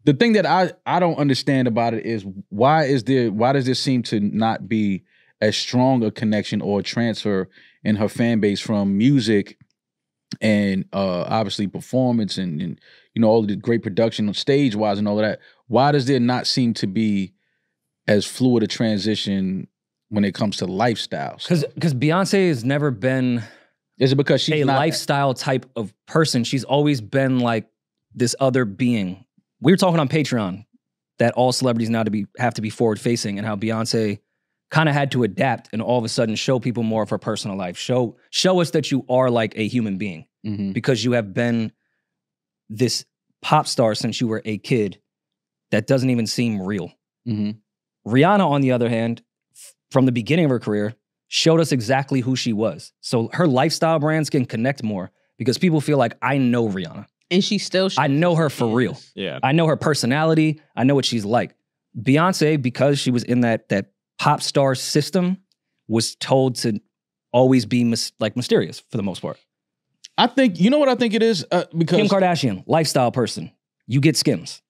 The thing that I don't understand about it is why does there seem to not be as strong a connection or transfer in her fan base from music and obviously performance and all of the great production on stage wise and all of that. Why does there not seem to be as fluid a transition when it comes to lifestyles? Because Beyonce has never been is it because she's a not lifestyle type of person? She's always been like this other being. We were talking on Patreon that all celebrities now have to be forward facing, and how Beyonce kind of had to adapt and all of a sudden show people more of her personal life. Show us that you are like a human being, because you have been this pop star since you were a kid that doesn't even seem real. Rihanna, on the other hand, from the beginning of her career, showed us exactly who she was. So her lifestyle brands can connect more because people feel like, I know Rihanna. And she still I know her for real. Yeah. I know her personality. I know what she's like. Beyonce, because she was in that pop star system, was told to always be mysterious for the most part. I think, you know what I think it is? Because Kim Kardashian, lifestyle person. You get Skims.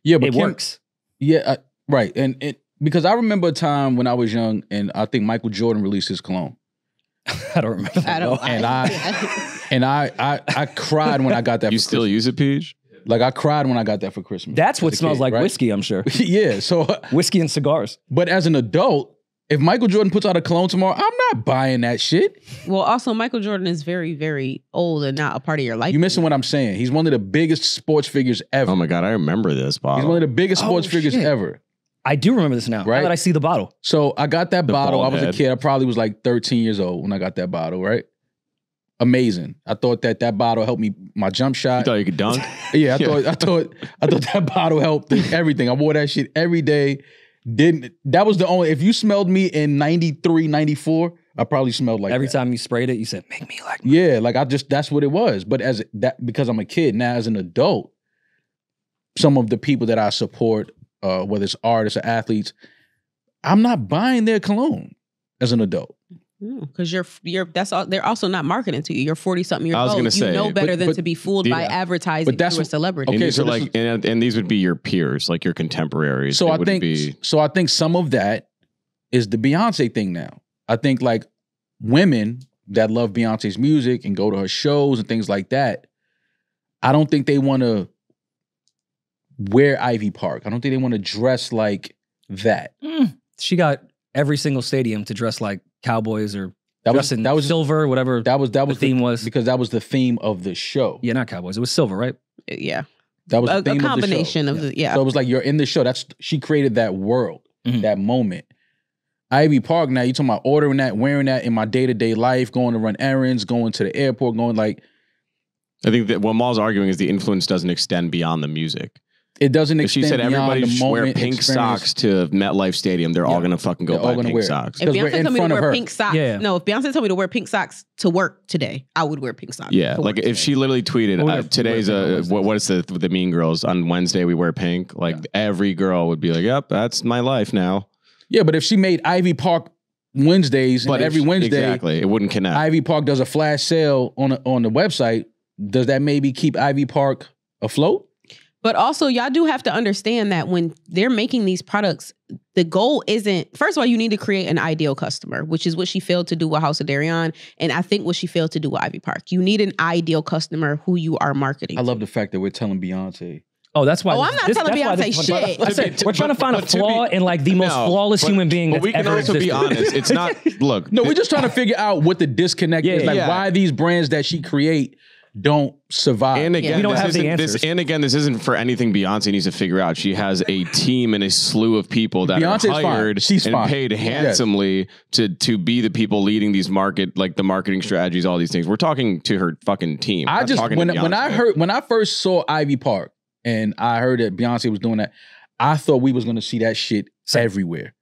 Yeah, but it works. Yeah, right. And because I remember a time when I was young and I think Michael Jordan released his cologne. I don't remember that. And I cried when I got that. You still use it, Peach? Like I cried when I got that for Christmas. That's what smells like right? whiskey, I'm sure. Yeah, so whiskey and cigars. But as an adult, if Michael Jordan puts out a cologne tomorrow, I'm not buying that shit. Well, also Michael Jordan is very, very old and not a part of your life. You're missing what I'm saying. He's one of the biggest sports figures ever. Oh my God, I remember this bottle. He's one of the biggest sports figures ever. I do remember this now. Right? Now that I see the bottle. So I got that bottle. I was a kid. I probably was like 13 years old when I got that bottle, right? Amazing. I thought that bottle helped me my jump shot. You thought you could dunk? Yeah, I thought that bottle helped everything. I wore that shit every day. That was the only, if you smelled me in 93, 94, I probably smelled like every that. time you sprayed it, you said, make me like me. Yeah, like that's what it was. But because I'm a kid, now as an adult, some of the people that I support, whether it's artists or athletes, I'm not buying their cologne as an adult. Because that's all. They're also not marketing to you. You're 40-something years old. I was going to say, you know better than to be fooled by advertising to a celebrity. Okay, so like, and these would be your peers, like your contemporaries. So I think some of that is the Beyonce thing now. I think like women that love Beyonce's music and go to her shows and things like that, I don't think they want to wear Ivy Park. I don't think they want to dress like that. She got every single stadium to dress like Cowboys or that was silver, whatever that was the theme was. Because that was the theme of the show. Yeah, not Cowboys. It was silver, right? Yeah. That was the theme a combination of the show. Of the, yeah. So it was like you're in the show. She created that world, that moment. Ivy Park, now you're talking about ordering that, wearing that in my day-to-day life, going to run errands, going to the airport, going like. I think that what Maul's arguing is the influence doesn't extend beyond the music. It doesn't extend. She said beyond everybody the should moment wear pink socks to MetLife Stadium. They're all going to fucking go buy pink socks. If Beyonce told me to wear pink socks, yeah. No, if Beyonce told me to wear pink socks to work today, I would wear pink socks. Yeah, like if she literally tweeted, today's what is the Mean Girls, on Wednesday we wear pink, like every girl would be like, yep, that's my life now. Yeah, but if she made Ivy Park Wednesdays, and every Wednesday, exactly, it wouldn't connect. Ivy Park does a flash sale on the website. Does that maybe keep Ivy Park afloat? But also, y'all do have to understand that when they're making these products, the goal isn't, first of all, you need to create an ideal customer, which is what she failed to do with House of Darion. And I think what she failed to do with Ivy Park. You need an ideal customer who you are marketing. I love the fact that we're telling Beyonce. Oh, that's why. Oh, I'm not telling Beyonce shit. I said, we're trying to find a flaw in like the most flawless human being that's ever existed. But we can also be honest. It's not, look. No, we're just trying to figure out what the disconnect is. Like why these brands that she create don't survive. And again, we don't have the answers. This isn't for anything Beyonce needs to figure out. She has a team and a slew of people that are hired and paid handsomely to be the people leading these the marketing strategies, all these things. We're talking to her fucking team. When I first saw Ivy Park and I heard that Beyonce was doing that, I thought we was going to see that shit everywhere.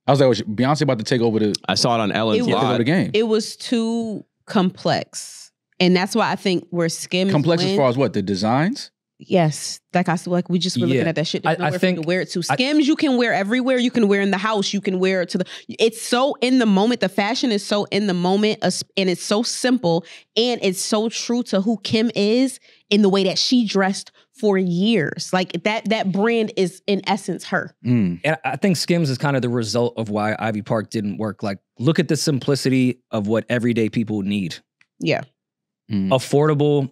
I was like, Beyonce about to take over the. I saw it on Ellen's lot. The game. It was too complex. And that's why I think where Skims complex as far as what, the designs? Yes, like we just were looking at that shit. There's nowhere for you to wear it to. Skims you can wear everywhere. You can wear in the house. You can wear it to the. It's so in the moment. The fashion is so in the moment, and it's so simple, and it's so true to who Kim is. in the way that she dressed for years. Like that brand is in essence her. And I think Skims is kind of the result of why Ivy Park didn't work. Like, look at the simplicity of what everyday people need. Yeah. Affordable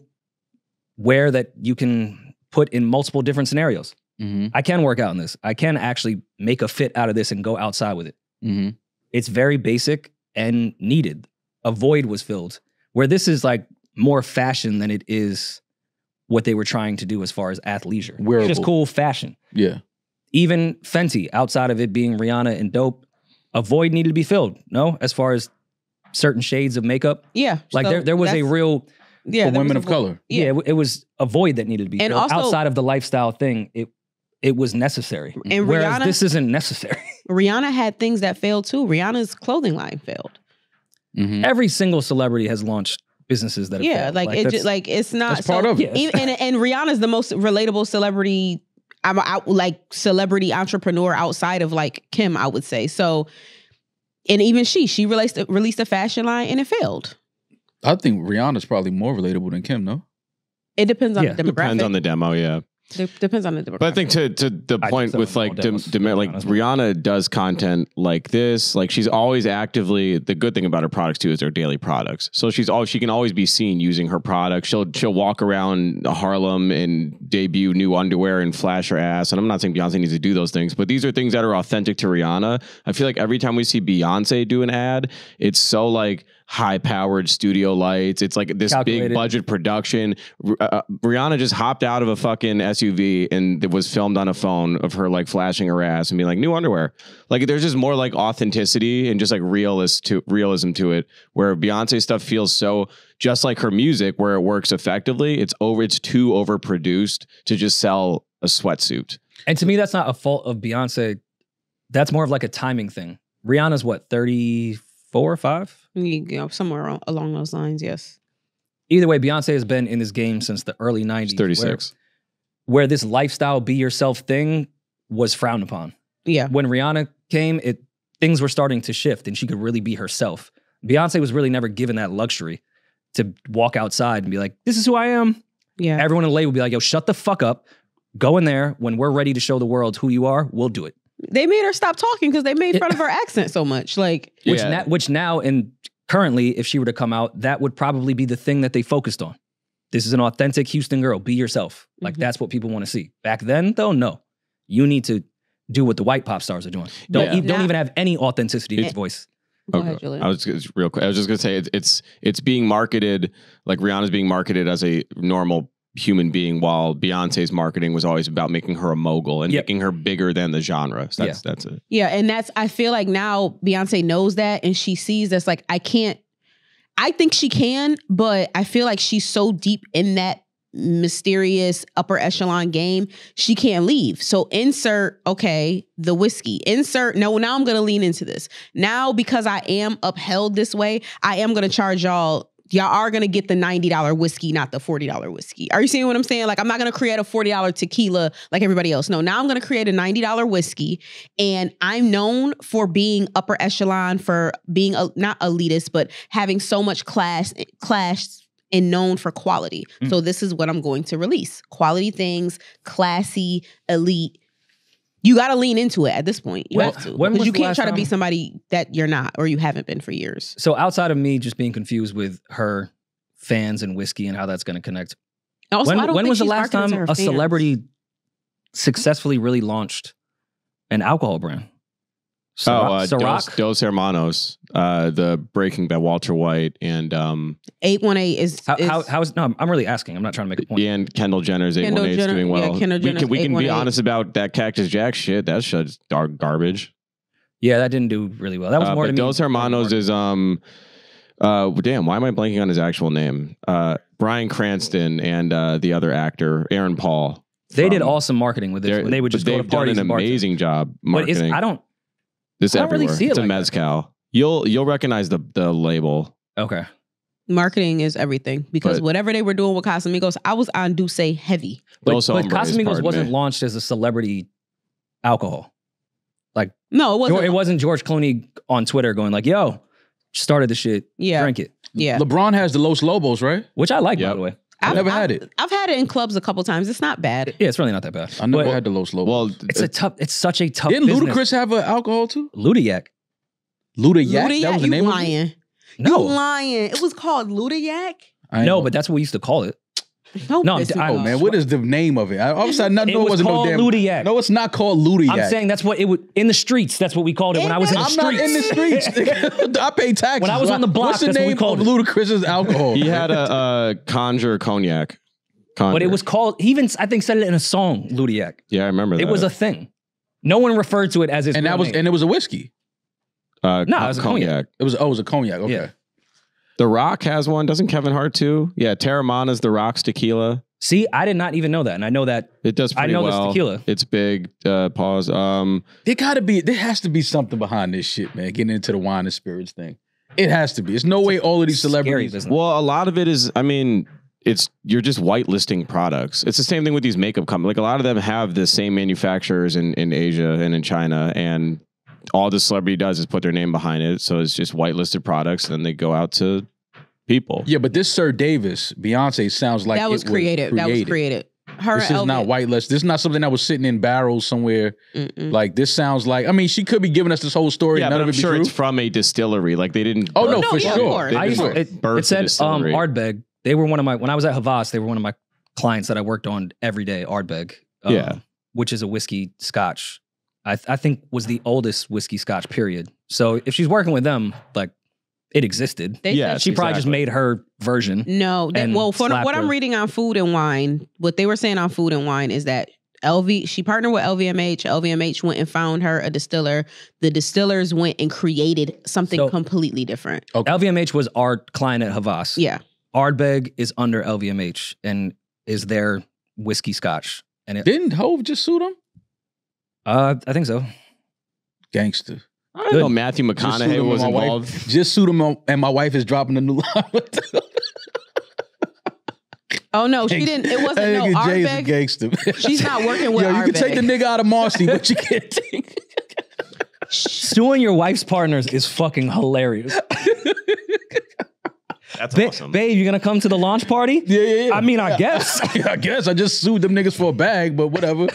wear that you can put in multiple different scenarios. I can work out in this. I can actually make a fit out of this and go outside with it. It's very basic and needed. A void was filled. Where this is like more fashion than it is what they were trying to do as far as athleisure. Wearable. It's just cool fashion. Yeah. Even Fenty, outside of it being Rihanna and dope, a void needed to be filled. No, as far as certain shades of makeup. Yeah. Like so there was a real for women of color. Yeah, it was a void that needed to be filled. Also, outside of the lifestyle thing, it was necessary. And whereas this isn't necessary. Rihanna had things that failed too. Rihanna's clothing line failed. Every single celebrity has launched businesses that have failed. It's not that's part of it. And Rihanna's the most relatable celebrity. Celebrity entrepreneur outside of like Kim, I would say. So, and even she released a fashion line and it failed. I think Rihanna's probably more relatable than Kim. No, it depends on the demographic. Depends on the demo. Yeah. Depends on the demographic. But I think to the point with like Rihanna does content like this. Like she's always actively. The good thing about her products too is they're daily products. So she can always be seen using her products. She'll walk around Harlem and debut new underwear and flash her ass. And I'm not saying Beyonce needs to do those things, but these are things that are authentic to Rihanna. I feel like every time we see Beyonce do an ad, it's so like high-powered studio lights. It's like this big budget production. Rihanna just hopped out of a fucking SUV and it was filmed on a phone of her like flashing her ass and being like, new underwear. Like there's just more like authenticity and just like realism to it, where Beyonce stuff feels so just like her music, where it works effectively. It's too overproduced to just sell a sweatsuit. And to me, that's not a fault of Beyonce. That's more of like a timing thing. Rihanna's what, 34 or 5? Somewhere along those lines, yes. Either way, Beyonce has been in this game since the early 90s. She's 36. Where this lifestyle, be yourself thing was frowned upon. Yeah. When Rihanna came, things were starting to shift and she could really be herself. Beyonce was really never given that luxury to walk outside and be like, this is who I am. Yeah. Everyone in the label would be like, yo, shut the fuck up. Go in there. When we're ready to show the world who you are, we'll do it. They made her stop talking because they made fun of her accent so much. Like, which now and currently, if she were to come out, that would probably be the thing that they focused on. This is an authentic Houston girl. Be yourself. Like that's what people want to see. Back then, though, no. You need to do what the white pop stars are doing. Don't even have any authenticity in your voice. Go ahead, Julian. I was just gonna say it's being marketed like Rihanna's being marketed as a normal human being, while Beyonce's marketing was always about making her a mogul and making her bigger than the genre. So that's it. Yeah, and I feel like now Beyonce knows that and she sees that's like, I think she can, but I feel like she's so deep in that mysterious upper echelon game, she can't leave. So insert, the whiskey. Now I'm going to lean into this. Now, because I am upheld this way, I am going to charge y'all are going to get the $90 whiskey, not the $40 whiskey. Are you seeing what I'm saying? Like, I'm not going to create a $40 tequila like everybody else. No, now I'm going to create a $90 whiskey. And I'm known for being upper echelon, for being not elitist, but having so much class and known for quality. So this is what I'm going to release. Quality things, classy, elite. You got to lean into it at this point. You have to. Because you can't try to be somebody that you're not or you haven't been for years. So outside of me just being confused with her fans and whiskey and how that's going to connect. Also, when was the last time a celebrity successfully really launched an alcohol brand? Ciroc? Dos Hermanos, the Breaking Bad, Walter White, and 818 is no, I'm really asking. I'm not trying to make a point. Yeah, and Kendall Jenner's 818 is doing well. Yeah, we can be honest about that Cactus Jack shit. That shit's garbage. Yeah, that didn't do really well. That was more to me. Dos Hermanos is damn, why am I blanking on his actual name? Bryan Cranston and the other actor, Aaron Paul. They did awesome marketing with this. When they would just go to parties. They've done an amazing job marketing. This I don't everywhere. Really see it it's like a mezcal. That. You'll recognize the label. Okay. Marketing is everything because whatever they were doing with Casamigos, I was on Douce heavy. But Casamigos wasn't launched as a celebrity alcohol. Like no, it wasn't. It wasn't George Clooney on Twitter going like, "Yo, started the shit. Yeah, drink it." Yeah. LeBron has the Los Lobos, right? Which I like, by the way. I've never had it. I've had it in clubs a couple times. It's not bad. Yeah, it's really not that bad. I never had the Los Lobos. Well, it's such a tough Didn't business. Ludacris have an alcohol too? Ludiac. Ludiac? That was the name of it? No. You lying. It was called Ludiac? No, but that's what we used to call it. No, man, what is the name of it? All of a sudden, it was called Ludiac. No, it's not called Ludiac. I'm saying that's what it would in the streets. That's what we called it when I was in the streets. I'm not in the streets. I pay taxes. When I was on the block, what's the name of Ludacris's alcohol? He had a Conjure cognac. But it was called. He even I think said it in a song. Ludiac. Yeah, I remember that. It was a thing. No one referred to it as his. And it was a whiskey. No, it was a cognac. It was a cognac. Okay. Yeah. The Rock has one. Doesn't Kevin Hart too? Yeah, Terramana's The Rock's tequila. See, I did not even know that, and I know that it does pretty well. I know this tequila. It's big. Pause. There has to be something behind this shit, man. Getting into the wine and spirits thing. It has to be. It's no way all of these celebrities. Well, a lot of it is. I mean, you're just whitelisting products. It's the same thing with these makeup companies. Like a lot of them have the same manufacturers in Asia and in China, and all the celebrity does is put their name behind it. So it's just whitelisted products, and then they go out to people. Yeah, but this Sir Davis, Beyonce, sounds like that was created. That was created. This is not whitelisted. This is not something that was sitting in barrels somewhere. Like this sounds like. I mean, she could be giving us this whole story. Yeah, none but of I'm it sure true. it's from a distillery. Like they didn't. Oh no, for sure. It said Ardbeg. They were one of my when I was at Havas. They were one of my clients that I worked on every day. Ardbeg, which is a whiskey Scotch. I think was the oldest whiskey Scotch. Period. So if she's working with them, like. It existed. She probably just made her version. No, what I'm reading on Food and Wine, what they were saying on Food and Wine is that she partnered with LVMH. LVMH went and found her a distiller. The distillers went and created something completely different. Okay. LVMH was our client at Havas. Yeah. Ardbeg is under LVMH and is their whiskey Scotch. And didn't Hove just sue them? I think so. Gangster. I don't know Matthew McConaughey was involved. Just sued him, and my wife is dropping a new line. Oh no, she didn't. It wasn't no Ardbeg. Gangster. She's not working with Ardbeg. You can take the nigga out of Marcy, but you can't take. Suing your wife's partners is fucking hilarious. That's awesome. Babe, you gonna come to the launch party? Yeah. I mean, I guess. I guess I just sued them niggas for a bag, but whatever.